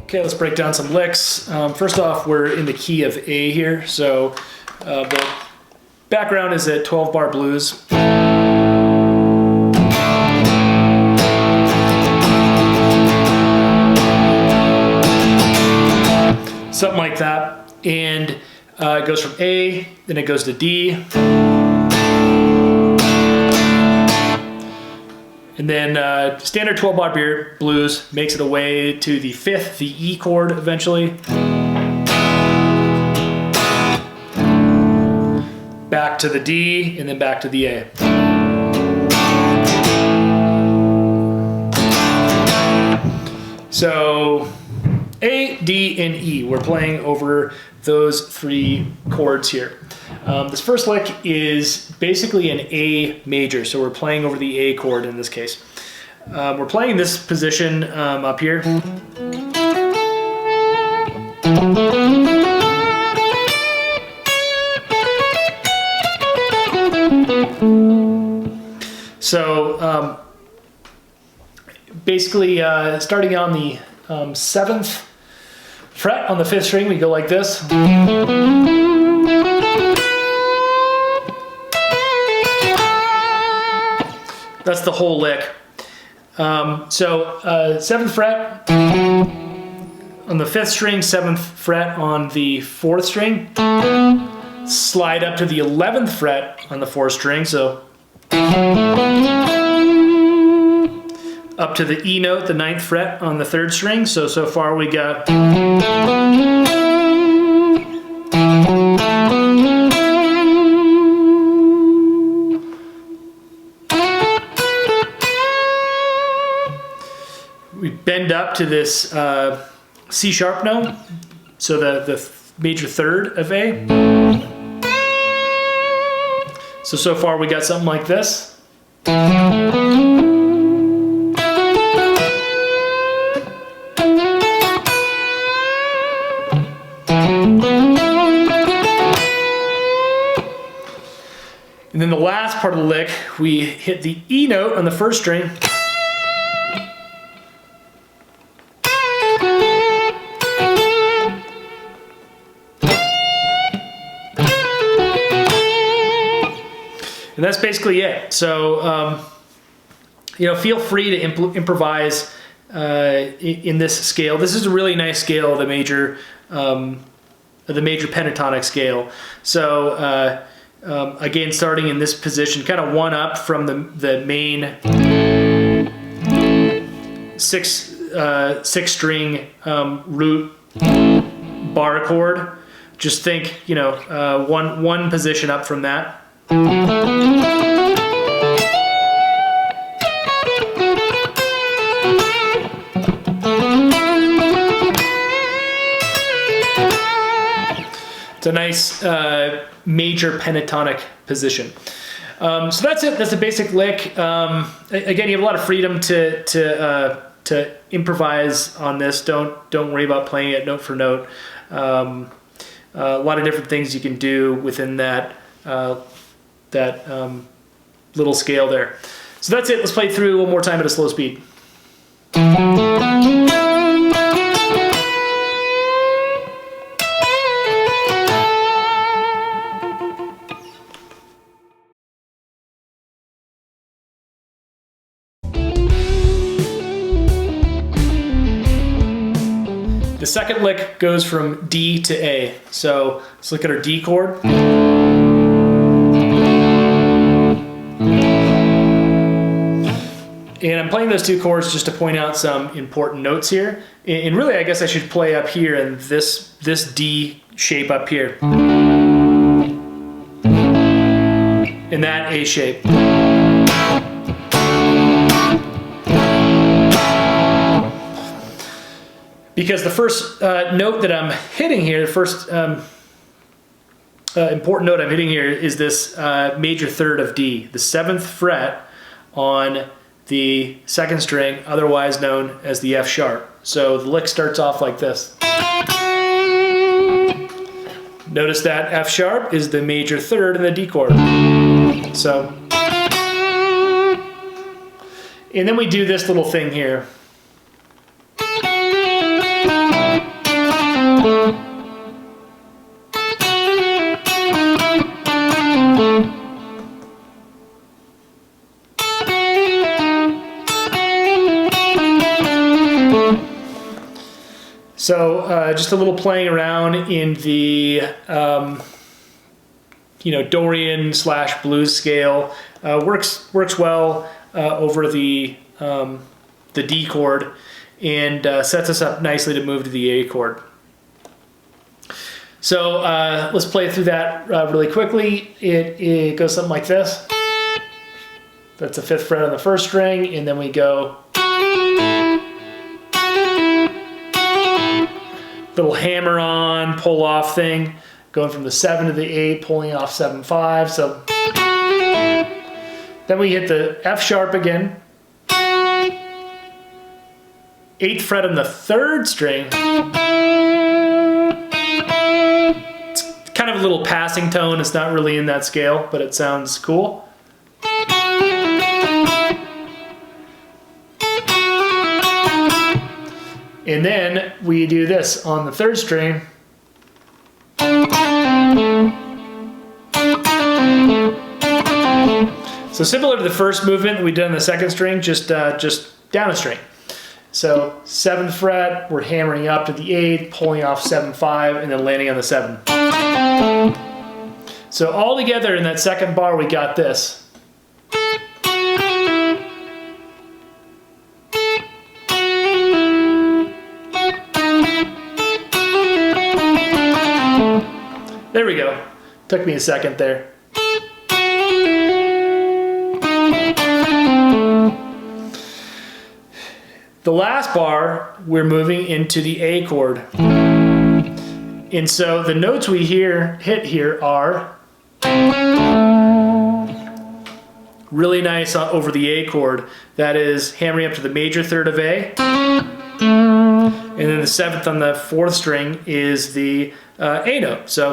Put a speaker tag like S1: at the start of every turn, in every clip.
S1: Okay, let's break down some licks. First off, we're in the key of A here. So the background is at 12 bar blues. Something like that. And it goes from A, then it goes to D. And then standard 12 bar blues makes it away to the 5th, the E chord eventually. Back to the D, and then back to the A. So A, D, and E, we're playing over those 3 chords here. This first lick is basically an A major, so we're playing over the A chord in this case. We're playing this position up here. So basically starting on the 7th fret on the 5th string, we go like this. That's the whole lick. So 7th fret on the 5th string, 7th fret on the 4th string, slide up to the 11th fret on the 4th string, so up to the E note, the 9th fret on the 3rd string. So far we got we bend up to this C sharp note, so the major 3rd of A. So far we got something like this. And then the last part of the lick, we hit the E note on the 1st string. And that's basically it. So, feel free to improvise in this scale. This is a really nice scale, the major pentatonic scale. So, again, starting in this position, kind of one up from the main 6 string root bar chord. Just think, one position up from that. It's a nice major pentatonic position. So that's it. That's a basic lick. Again, you have a lot of freedom to improvise on this. Don't worry about playing it note for note. A lot of different things you can do within that little scale there. So that's it. Let's play through one more time at a slow speed. The second lick goes from D to A. So let's look at our D chord. And I'm playing those 2 chords just to point out some important notes here. And really, I guess I should play up here in this D shape up here. In that A shape. Because the first note that I'm hitting here, the first important note I'm hitting here is this major 3rd of D, the 7th fret on the 2nd string, otherwise known as the F sharp. So the lick starts off like this. Notice that F sharp is the major 3rd in the D chord. So, and then we do this little thing here. So just a little playing around in the Dorian / blues scale works well over the D chord, and sets us up nicely to move to the A chord. So let's play through that really quickly. It goes something like this. That's the 5th fret on the 1st string, and then we go little hammer on, pull off thing, going from the 7 to the 8, pulling off 7/5. So then we hit the F sharp again, 8th fret on the 3rd string. It's kind of a little passing tone. It's not really in that scale, but it sounds cool. And then we do this on the 3rd string. So similar to the first movement we did on the 2nd string, just down a string. So 7th fret, we're hammering up to the 8th, pulling off 7/5, and then landing on the 7. So all together in that 2nd bar, we got this. There we go. Took me a second there. The last bar, we're moving into the A chord. And so the notes we hit here are really nice over the A chord. That is hammering up to the major 3rd of A. And then the 7th on the 4th string is the A note. So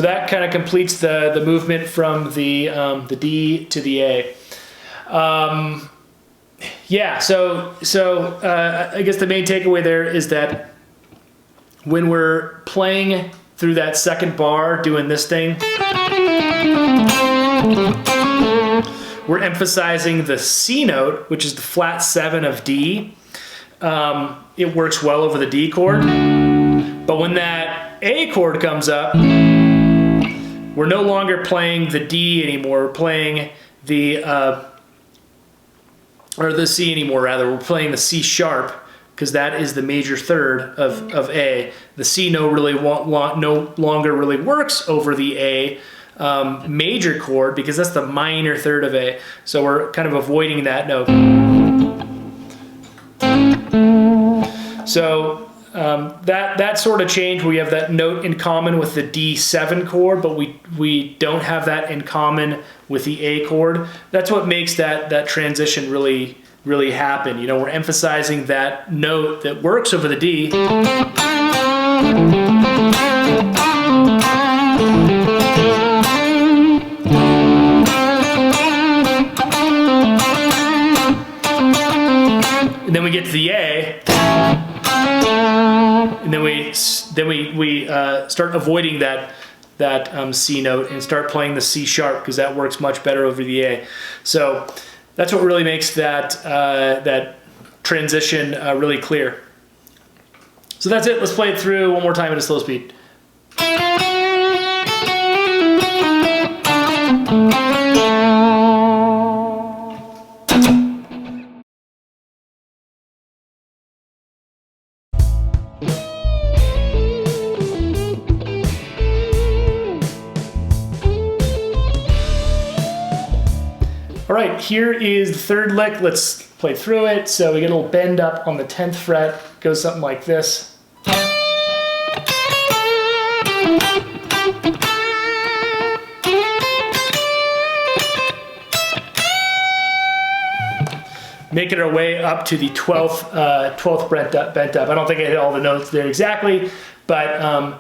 S1: that kind of completes the movement from the D to the A. Yeah, so I guess the main takeaway there is that when we're playing through that 2nd bar, doing this thing, we're emphasizing the C note, which is the flat 7 of D. It works well over the D chord. But when that A chord comes up, we're no longer playing the D anymore. We're playing or the C anymore, rather. We're playing the C sharp, because that is the major 3rd of A. The C no longer really works over the A major chord, because that's the minor 3rd of A. So we're kind of avoiding that note. So that sort of change, we have that note in common with the D7 chord, but we don't have that in common with the A chord. That's what makes that transition really happen. We're emphasizing that note that works over the D. And then we get to the A, and then we start avoiding that C note and start playing the C sharp, because that works much better over the A. So that's what really makes that transition really clear. So that's it. Let's play it through one more time at a slow speed. All right, here is the 3rd lick. Let's play through it. So we get a little bend up on the 10th fret. Goes something like this. Making our way up to the 12th bent up. I don't think I hit all the notes there exactly, but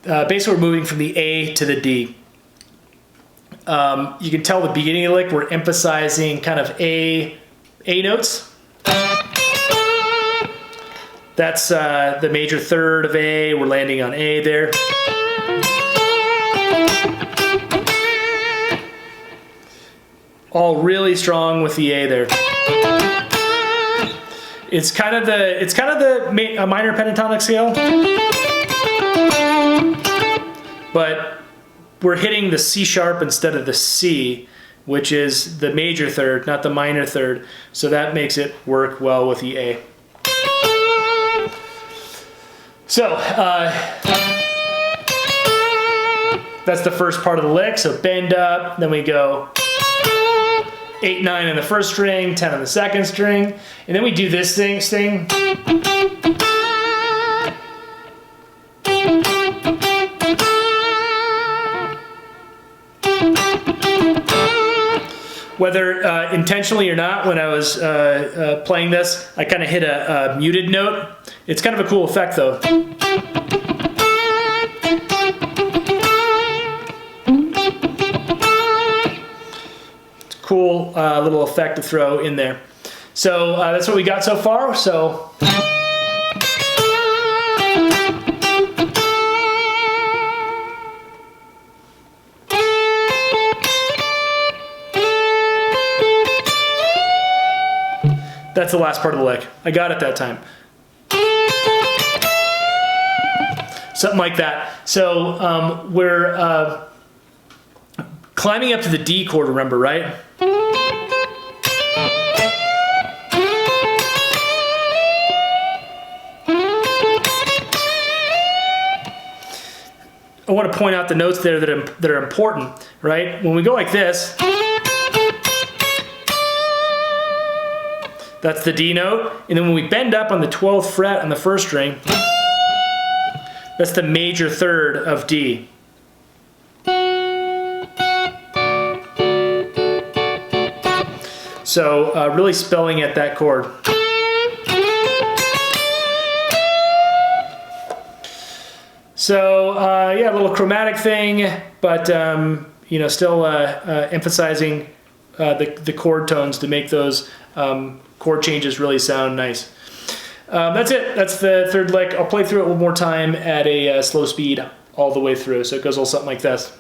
S1: basically we're moving from the A to the D. You can tell the beginning of the lick, we're emphasizing kind of A notes. That's the major third of A. We're landing on A there. All really strong with the A there. It's kind of the minor pentatonic scale, but we're hitting the C sharp instead of the C, which is the major third, not the minor third. So that makes it work well with the A. So that's the first part of the lick. So bend up, then we go 8, 9 in the first string, 10 on the second string, and then we do this thing. Whether intentionally or not, when I was playing this, I kind of hit a muted note. It's kind of a cool effect though. Cool little effect to throw in there. So that's what we got so far. So that's the last part of the lick. I got it that time. Something like that. So we're climbing up to the D chord, remember, right? I want to point out the notes there that are important, right? When we go like this, that's the D note, and then when we bend up on the 12th fret on the first string, that's the major third of D. So really spelling at that chord. So yeah, a little chromatic thing, but you know, still emphasizing the chord tones to make those chord changes really sound nice. That's it. That's the third lick. I'll play through it one more time at a slow speed all the way through. So it goes a little something like this.